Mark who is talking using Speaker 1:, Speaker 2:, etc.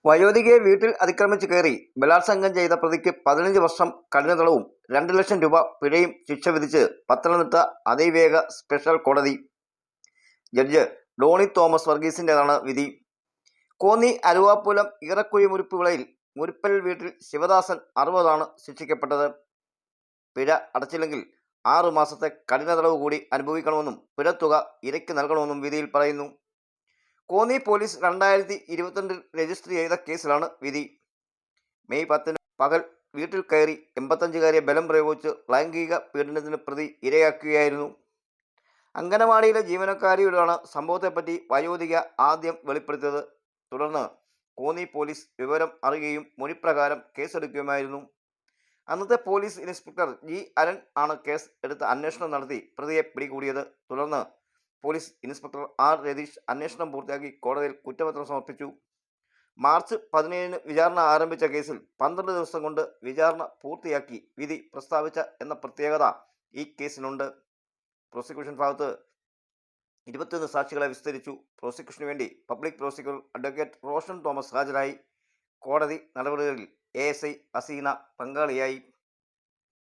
Speaker 1: വയോധികയെ വീട്ടിൽ അതിക്രമിച്ച് കയറി ബലാത്സംഗം ചെയ്ത പ്രതിക്ക് 15 വർഷം കഠിന തടവും 2 ലക്ഷം രൂപ പിഴയും ശിക്ഷ വിധിച്ച് പത്തനംതിട്ട അതിവേഗ സ്പെഷ്യൽ കോടതി. ജഡ്ജ് ഡോണി തോമസ് വർഗീസിൻ്റെതാണ് വിധി. കോന്നി അരുവാപ്പുലം ഈറക്കുഴി മുരിപ്പുവിളയിൽ മുരിപ്പൽ വീട്ടിൽ ശിവദാസൻ 60 ശിക്ഷിക്കപ്പെട്ടത്. പിഴ അടച്ചില്ലെങ്കിൽ 6 മാസത്തെ കഠിന തടവ് കൂടി അനുഭവിക്കണമെന്നും പിഴത്തുക ഇരയ്ക്ക് നൽകണമെന്നും വിധിയിൽ പറയുന്നു. കോന്നി പോലീസ് 2022 രജിസ്റ്റർ ചെയ്ത കേസിലാണ് വിധി. മെയ് 10 പകൽ വീട്ടിൽ കയറി 85കാരിയെ ബലം പ്രയോഗിച്ച് ലൈംഗിക പീഡനത്തിന് പ്രതി ഇരയാക്കുകയായിരുന്നു. അംഗനവാടിയിലെ ജീവനക്കാരിയോടാണ് സംഭവത്തെപ്പറ്റി വയോധിക ആദ്യം വെളിപ്പെടുത്തിയത്. തുടർന്ന് കോന്നി പോലീസ് വിവരം അറിയുകയും മൊഴിപ്രകാരം കേസെടുക്കുകയുമായിരുന്നു. അന്നത്തെ പോലീസ് ഇൻസ്പെക്ടർ ജി അരുൺ ആണ് കേസ് എടുത്ത് അന്വേഷണം നടത്തി പ്രതിയെ പിടികൂടിയത്. തുടർന്ന് പോലീസ് ഇൻസ്പെക്ടർ ആർ രതീഷ് അന്വേഷണം പൂർത്തിയാക്കി കോടതിയിൽ കുറ്റപത്രം സമർപ്പിച്ചു. മാർച്ച് 17 വിചാരണ ആരംഭിച്ച കേസിൽ 12 ദിവസം കൊണ്ട് വിചാരണ പൂർത്തിയാക്കി വിധി പ്രസ്താവിച്ച എന്ന പ്രത്യേകത ഈ കേസിനുണ്ട്. പ്രോസിക്യൂഷൻ ഭാഗത്ത് 21 സാക്ഷികളെ വിസ്തരിച്ചു. പ്രോസിക്യൂഷനു വേണ്ടി public prosecutor advocate Roshan Thomas ഹാജരായി. കോടതി നടപടികളിൽ ASI ഹസീന പങ്കാളിയായി.